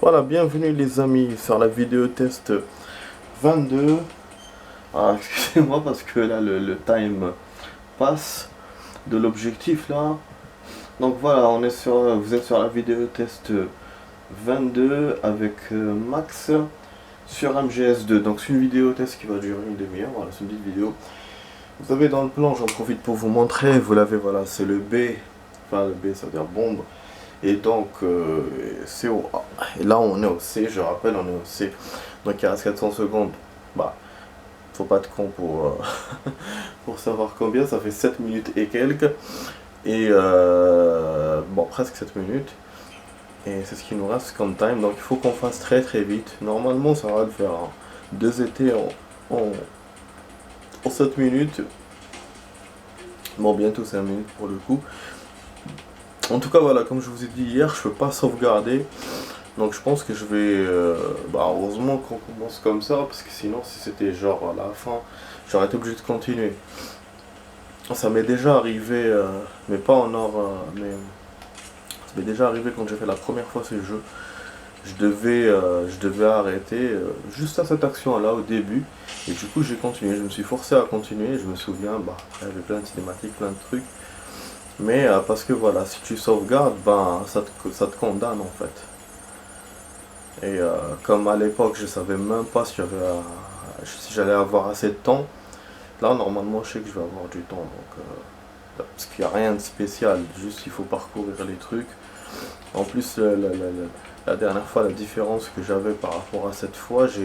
Voilà, bienvenue les amis sur la vidéo test 22. Ah, excusez-moi parce que là le time passe de l'objectif là. Donc voilà, vous êtes sur la vidéo test 22 avec Max sur MGS2. Donc c'est une vidéo test qui va durer une demi-heure. Voilà, c'est une petite vidéo. Vous avez dans le plan, j'en profite pour vous montrer. Vous l'avez, voilà, c'est le B. Enfin, le B ça veut dire bombe. Et donc, c'est au A. Et là, on est au C, je rappelle, on est au C. Donc, il reste 400 secondes. Bah, faut pas être con pour savoir combien. Ça fait 7 minutes et quelques. Et, bon, presque 7 minutes. Et c'est ce qui nous reste comme time. Donc, il faut qu'on fasse très très vite. Normalement, ça va le faire. Hein. 2 étés en 7 minutes. Bon, bientôt 5 minutes pour le coup. En tout cas, voilà, comme je vous ai dit hier, je peux pas sauvegarder. Donc je pense que je vais... heureusement qu'on commence comme ça, parce que sinon si c'était genre à la fin, j'aurais été obligé de continuer. Ça m'est déjà arrivé, mais pas en or, mais ça m'est déjà arrivé quand j'ai fait la première fois ce jeu. Je devais arrêter juste à cette action-là au début. Et du coup j'ai continué, je me suis forcé à continuer. Je me souviens, après il y avait plein de cinématiques, plein de trucs. Mais parce que voilà, si tu sauvegardes, ça te condamne en fait. Et comme à l'époque, je savais même pas si j'allais avoir assez de temps. Là, normalement, je sais que je vais avoir du temps. Donc, parce qu'il n'y a rien de spécial, juste il faut parcourir les trucs. En plus, la dernière fois, la différence que j'avais par rapport à cette fois, je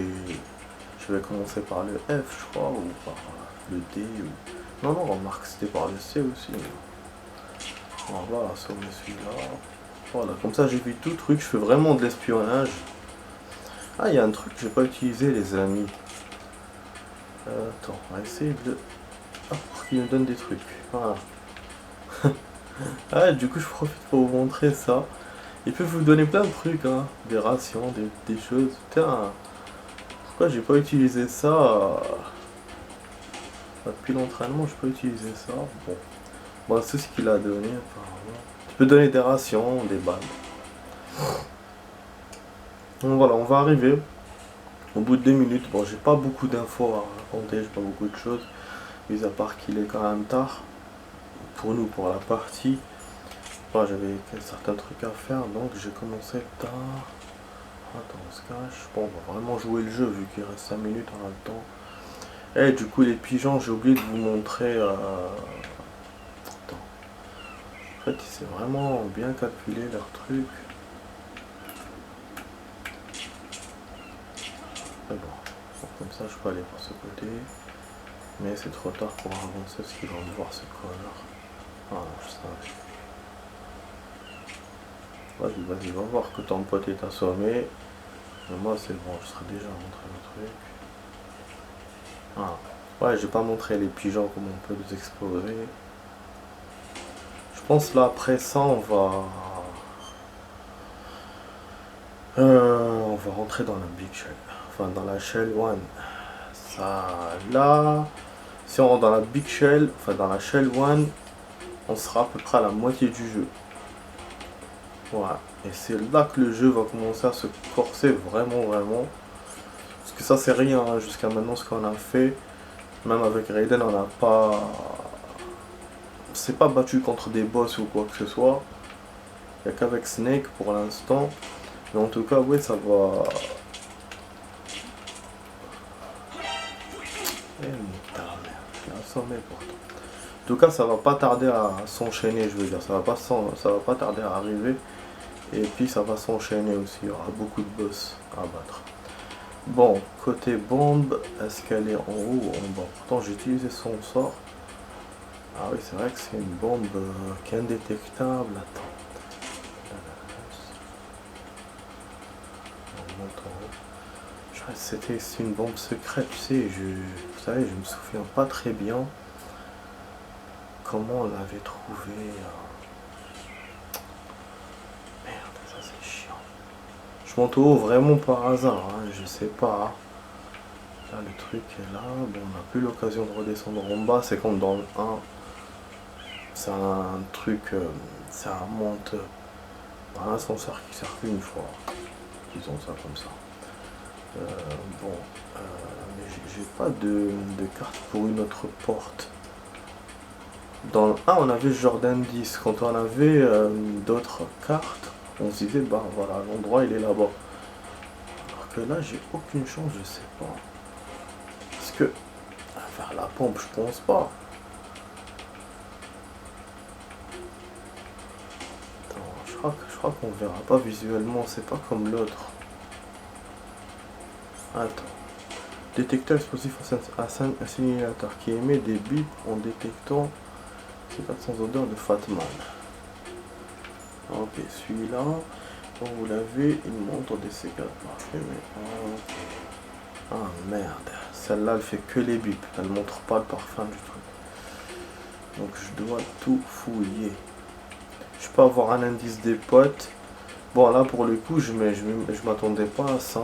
vais commencer par le F, je crois, ou par le D. Non, non, remarque, c'était par le C aussi. On va assommer celui-là. Voilà, comme ça, j'évite tout truc. Je fais vraiment de l'espionnage. Ah, il y a un truc que j'ai pas utilisé, les amis. Attends, on va essayer de... Ah, pour qu'il me donne des trucs. Voilà. Ah, du coup, je profite pour vous montrer ça. Il peut vous donner plein de trucs, hein. Des rations, des choses. Putain, pourquoi j'ai pas utilisé ça depuis l'entraînement, je peux utiliser ça. Bon, c'est ce qu'il a donné, apparemment. Tu peux donner des rations, des balles. Donc voilà, on va arriver. Au bout de 2 minutes, bon, j'ai pas beaucoup d'infos à raconter, j'ai pas beaucoup de choses, mis à part qu'il est quand même tard pour nous, pour la partie. Bon, j'avais certains trucs à faire, donc j'ai commencé tard. Attends, on se cache. Bon, on va vraiment jouer le jeu vu qu'il reste 5 minutes, on a le temps. Et du coup, les pigeons, j'ai oublié de vous montrer. Attends. En fait, c'est vraiment bien calculé leur truc. Mais bon, comme ça, je peux aller par ce côté. Mais c'est trop tard pour avancer parce qu'ils vont me voir ce connard. Ah non, je savais. Vas-y, va voir que ton pote est assommé. Mais moi, c'est bon, je serai déjà montré le truc. Ah, ouais, j'ai pas montré les pigeons, comment on peut les exploser. Je pense là, après ça, on va rentrer dans la Big Shell. Enfin, dans la Shell 1. Ça, là, si on rentre dans la Big Shell, enfin dans la Shell 1, on sera à peu près à la moitié du jeu. Voilà. Et c'est là que le jeu va commencer à se corser vraiment, vraiment. Parce que ça, c'est rien, hein, jusqu'à maintenant, ce qu'on a fait. Même avec Raiden, on n'a pas... On s'est pas battu contre des boss ou quoi que ce soit. Il n'y a qu'avec Snake pour l'instant. Mais en tout cas, oui, ça va... Eh, putain, merde, je l'ai assommé pourtant. En tout cas, ça va pas tarder à s'enchaîner, je veux dire. Ça va pas tarder à arriver. Et puis, ça va s'enchaîner aussi. Il y aura beaucoup de boss à battre. Bon, côté bombe, est-ce qu'elle est en haut ou en bas? Pourtant, j'ai utilisé son sort. Ah oui, c'est vrai que c'est une bombe qui est indétectable. Attends. On monte en haut. C'est une bombe secrète, tu sais, vous savez, je me souviens pas très bien comment on l'avait trouvé. Merde, ça c'est chiant. Je monte au haut vraiment par hasard, hein, je sais pas. Là le truc est là, bon, on n'a plus l'occasion de redescendre en bas, c'est comme dans le 1. C'est un truc, ça monte un ascenseur qui sert qu'une fois. qu'ils ont ça comme ça. Bon, mais j'ai pas de carte pour une autre porte. Dans le 1, on avait Jordan 10. Quand on avait d'autres cartes, on se disait, bah voilà, l'endroit il est là-bas. Alors que là, j'ai aucune chance, je sais pas. Parce que, vers la pompe, je pense pas. Attends, je crois qu'on verra pas visuellement, c'est pas comme l'autre. Attends. Détecteur explosif assimilateur qui émet des bips en détectant ces cartes sans odeur de Fatman. Ok, celui-là, quand vous l'avez, il montre des C4. Parfait, mais... ok. Ah merde, celle-là elle fait que les bips, elle montre pas le parfum du truc. Donc je dois tout fouiller. Je peux avoir un indice des potes. Bon là pour le coup je m'attendais pas à ça.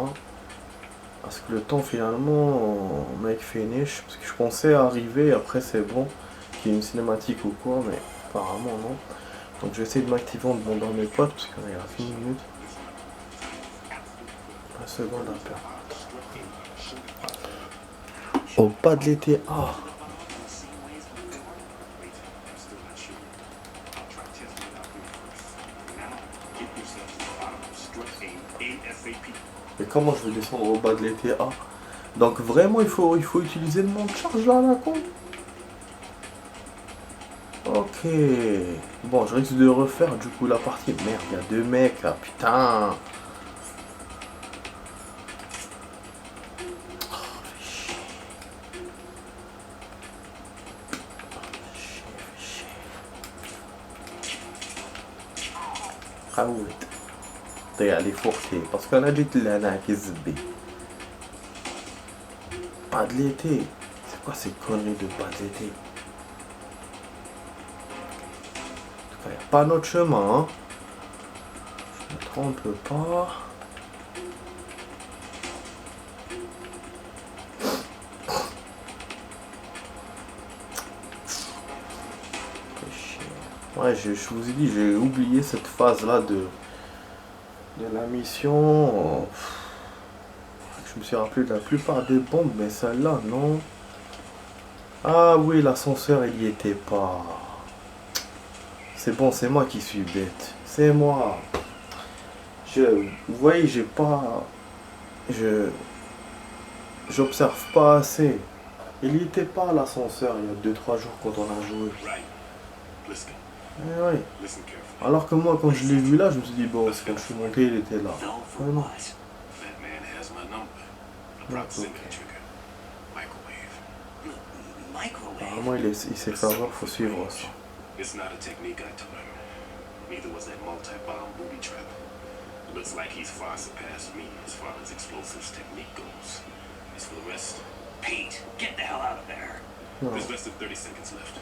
Parce que le temps finalement, mec finish, parce que je pensais arriver, après c'est bon, qu'il y ait une cinématique ou quoi, mais apparemment non. Donc je vais essayer de m'activer en demandant à mes potes, parce qu'on est à 6 minutes. Un seconde à perdre. Au pas de l'été, ah. Mais comment je vais descendre au bas de l'été A? Donc vraiment il faut utiliser le monde charge là, la con. Ok. Bon, je risque de refaire du coup la partie. Merde, il y a 2 mecs là, putain. حاول ضيع لي فوقتي باسكو انا جيت لهنا كيزبي pas de l'été. C'est quoi ces conneries de pas de l'été? En tout cas, il n'y a pas notre chemin. Hein. Je me trompe pas. Ouais, je vous ai dit, j'ai oublié cette phase-là de la mission. Je me suis rappelé de la plupart des bombes, mais celle-là, non. Ah oui, l'ascenseur, il y était pas. C'est bon, c'est moi qui suis bête. C'est moi. Vous voyez, j'ai pas... J'observe pas assez. Il y était pas l'ascenseur il y a 2-3 jours quand on a joué. Eh oui. Alors que moi, quand je l'ai vu là, je me suis dit, bon, quand je suis monté, il était là. Oh, non. Apparemment, il s'est fait avoir, faut suivre ça. It's not a technique I taught him. Neither was that multi-bomb booby trap. Looks like he's far surpassed me as far as explosives technique goes. As for the rest... Pete, get the hell out of there. No. There's less than 30 seconds left.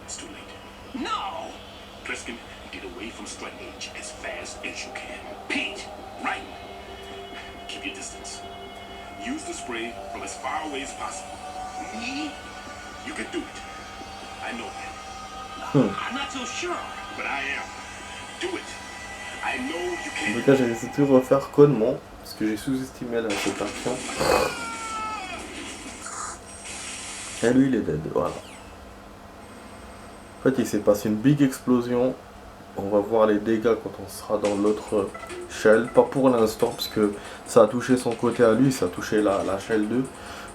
It's too late. No! Pliskin, get away from Strut Age as fast as you can. Pete, right. Keep your distance. Use the spray from as far away as possible. Me? You can do it. I know that. I'm not so sure. But I am. Do it. I know you En can. tout cas, j'ai essayé de refaire connement, parce que j'ai sous-estimé la cette action. Et lui, il est dead, voilà. En fait, il s'est passé une big explosion. On va voir les dégâts quand on sera dans l'autre shell. Pas pour l'instant, parce que ça a touché son côté à lui, ça a touché la shell 2.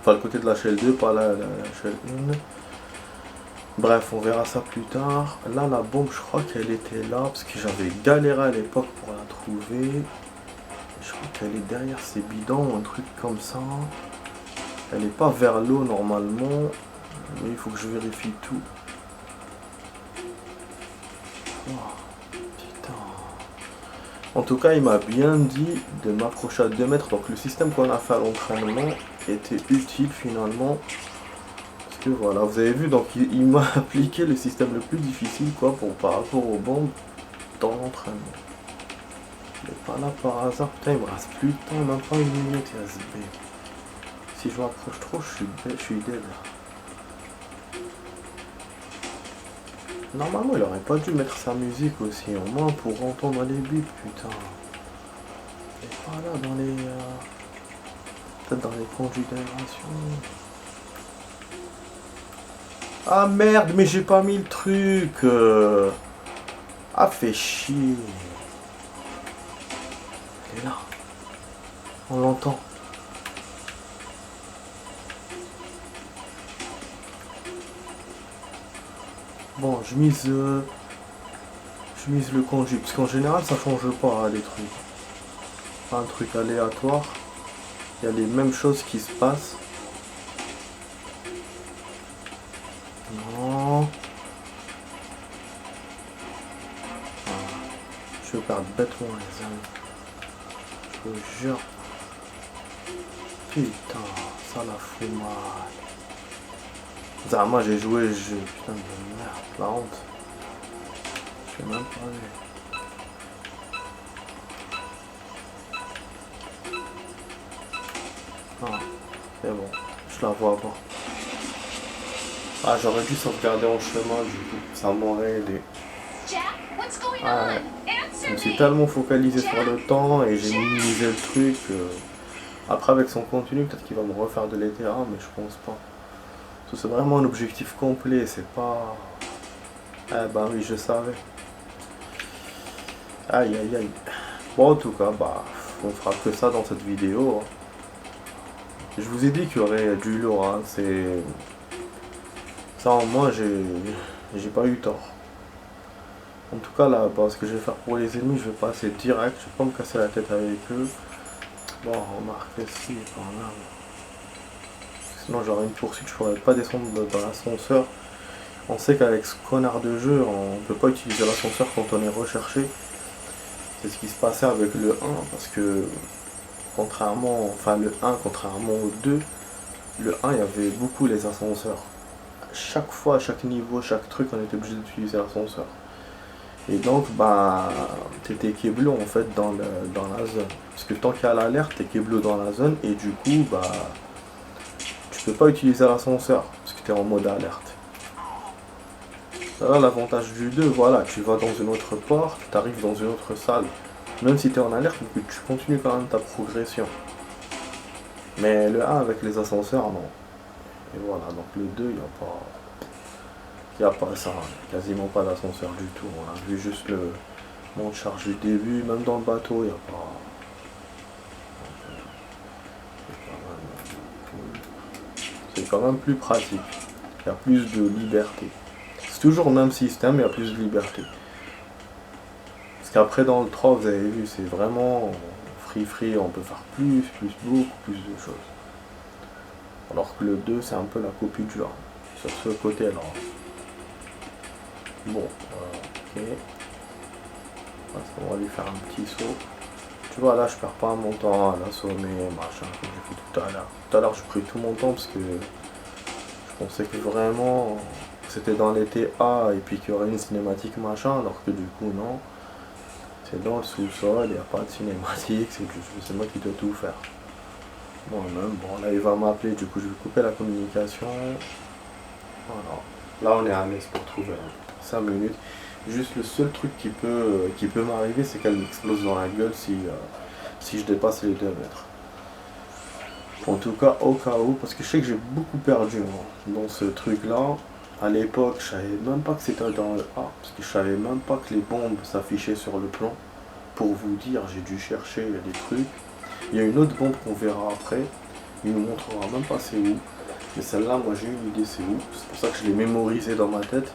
Enfin, le côté de la shell 2, pas la shell 1. Bref, on verra ça plus tard. Là, la bombe, je crois qu'elle était là, parce que j'avais galéré à l'époque pour la trouver. Je crois qu'elle est derrière ces bidons ou un truc comme ça. Elle n'est pas vers l'eau normalement, mais il faut que je vérifie tout. Oh, putain. En tout cas, il m'a bien dit de m'approcher à 2 mètres. Donc le système qu'on a fait à l'entraînement était utile finalement. Parce que voilà, vous avez vu, donc il m'a appliqué le système le plus difficile quoi par rapport aux bombes dans l'entraînement. Il n'est pas là par hasard. Putain, il me reste plus de temps, même pas une minute, il reste B. Si je m'approche trop, je suis dead. Normalement, il aurait pas dû mettre sa musique aussi, au moins pour entendre les bips, putain. Et Voilà, dans les... peut-être dans les conduits d'aération. Ah merde, mais j'ai pas mis le truc. Ah, fait chier. Elle est là. On l'entend. Bon, je mise le conduit, parce qu'en général ça change pas les trucs. Pas un truc aléatoire. Il y a les mêmes choses qui se passent. Non. Ah, je vais perdre bêtement les amis. Je vous jure. Putain, ça la fout mal. Ah, moi j'ai joué le jeu, putain de merde, la honte. Je sais même pas vu. Ah, c'est bon, je la vois pas. Ah, j'aurais dû sauvegarder en chemin du coup, ça m'aurait aidé. Ah, ouais. Je me suis tellement focalisé sur le temps et j'ai minimisé le truc. Après avec son contenu, peut-être qu'il va me refaire de l'ETA, mais je pense pas. C'est vraiment un objectif complet, c'est pas... Ah bah oui, je savais. Aïe aïe aïe. Bon en tout cas, bah, on fera que ça dans cette vidéo. Je vous ai dit qu'il y aurait du lourd, hein. C'est... Ça en moins, j'ai pas eu tort. En tout cas là, bah, ce que je vais faire pour les ennemis, je vais passer direct, je vais pas me casser la tête avec eux. Bon, remarquez si, quand même. Sinon j'aurais une poursuite, je pourrais pas descendre dans l'ascenseur. On sait qu'avec ce connard de jeu, on peut pas utiliser l'ascenseur quand on est recherché. C'est ce qui se passait avec le 1, parce que contrairement, enfin le 1 contrairement au 2, le 1 il y avait beaucoup les ascenseurs. Chaque fois, à chaque niveau, chaque truc, on était obligé d'utiliser l'ascenseur. Et donc bah t'étais keblo en fait dans la zone. Parce que tant qu'il y a l'alerte, t'es keblo dans la zone et du coup bah tu peux pas utiliser l'ascenseur parce que tu es en mode alerte. Là l'avantage du 2, voilà, tu vas dans une autre porte, tu arrives dans une autre salle. Même si tu es en alerte, tu continues quand même ta progression. Mais le 1 avec les ascenseurs, non. Et voilà, donc le 2, il n'y a pas ça, quasiment pas d'ascenseur du tout. On a vu juste le monte charge du début, même dans le bateau, il n'y a pas... C'est quand même plus pratique. Il y a plus de liberté. C'est toujours le même système, mais il y a plus de liberté. Parce qu'après dans le 3, vous avez vu, c'est vraiment free, on peut faire beaucoup plus de choses. Alors que le 2, c'est un peu la copie du 1. Sur ce côté-là. Bon, ok. On va lui faire un petit saut. Tu vois, là, je perds pas mon temps à l'assommer, machin, comme j'ai fait tout à l'heure. Tout à l'heure, j'ai pris tout mon temps parce que je pensais que vraiment c'était dans les TA et puis qu'il y aurait une cinématique machin, alors que du coup, non. C'est dans le sous-sol, il n'y a pas de cinématique, c'est moi qui dois tout faire. Moi-même, bon, là, il va m'appeler, du coup, je vais couper la communication. Voilà. Là, on est à l'aise pour trouver 5 minutes. Juste le seul truc qui peut m'arriver, c'est qu'elle m'explose dans la gueule si je dépasse les 2 mètres. En tout cas, au cas où, parce que je sais que j'ai beaucoup perdu dans ce truc-là. À l'époque, je savais même pas que c'était dans le A, parce que je savais même pas que les bombes s'affichaient sur le plan. Pour vous dire, j'ai dû chercher des trucs. Il y a une autre bombe qu'on verra après. Il nous montrera même pas c'est où. Mais celle-là, moi j'ai une idée c'est où. C'est pour ça que je l'ai mémorisée dans ma tête.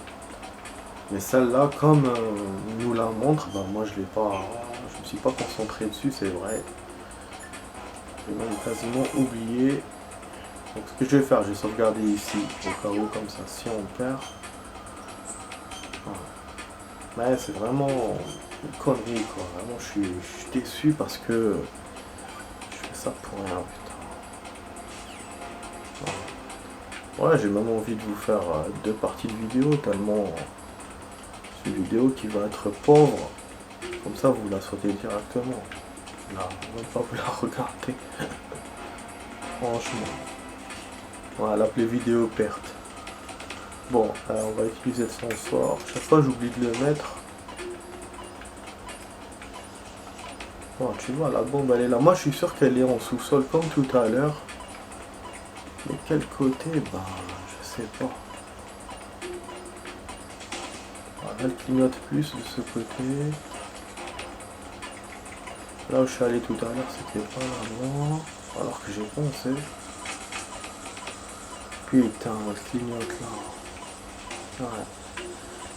Mais celle-là, comme il nous la montre, bah moi je me suis pas concentré dessus, c'est vrai. J'ai même quasiment oublié. Donc ce que je vais faire, je vais sauvegarder ici, au cas où, comme ça, si on perd. Voilà. Mais c'est vraiment une connerie quoi, vraiment je suis déçu parce que je fais ça pour rien, putain. Voilà. Ouais, j'ai même envie de vous faire 2 parties de vidéo, tellement... C'est une vidéo qui va être pauvre, comme ça vous la sautez directement. Là, même pas vous la regarder. Franchement. On va l'appeler vidéo perte. Bon, on va utiliser le sensor. Chaque fois j'oublie de le mettre. Bon, tu vois, la bombe elle est là. Moi je suis sûr qu'elle est en sous-sol comme tout à l'heure. Mais quel côté? Bah, je sais pas. Voilà, elle clignote plus de ce côté. Là où je suis allé tout à l'heure, c'était pas là-bas. Alors que j'ai pensé. Putain, elle clignote là. Ouais.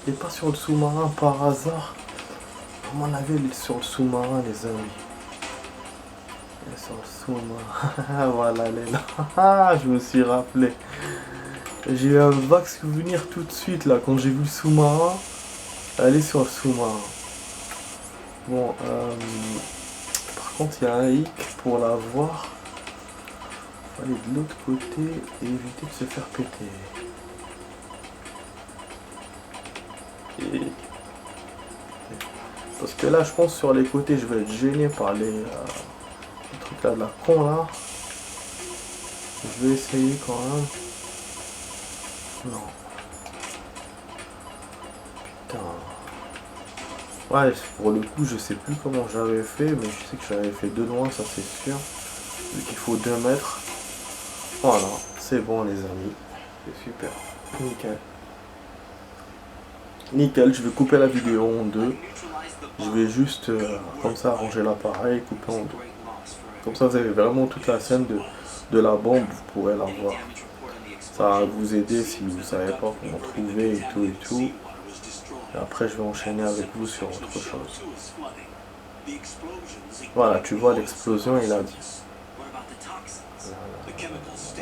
Elle est pas sur le sous-marin par hasard. À mon avis, elle est sur le sous-marin, les amis. Elle est sur le sous-marin. Voilà, elle est là. Je me suis rappelé. J'ai eu un vague souvenir tout de suite là quand j'ai vu le sous-marin. Elle est sur le sous-marin. Bon, par contre, il y a un hic pour la voir. Faut aller de l'autre côté et éviter de se faire péter. Parce que là, je pense sur les côtés, je vais être gêné par les trucs là de la con là. Je vais essayer quand même. Non. Putain. Ouais, pour le coup, je sais plus comment j'avais fait, mais je sais que j'avais fait de loin, ça c'est sûr. Vu qu'il faut 2 mètres. Voilà, c'est bon les amis. C'est super. Nickel. Nickel, je vais couper la vidéo en deux. Je vais juste comme ça arranger l'appareil, couper en deux. Comme ça vous avez vraiment toute la scène de la bombe, vous pourrez la voir. Ça va vous aider si vous ne savez pas comment trouver et tout et tout. Et après je vais enchaîner avec vous sur autre chose. Voilà, tu vois l'explosion, il a dit.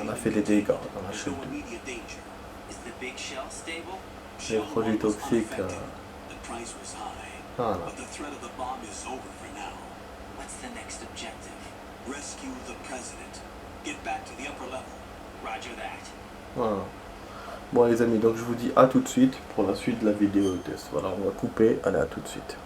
On a fait des dégâts dans la chaîne 2. Les produits toxiques. Voilà. Voilà. Bon les amis, donc je vous dis à tout de suite pour la suite de la vidéo test. Voilà, on va couper. Allez, à tout de suite.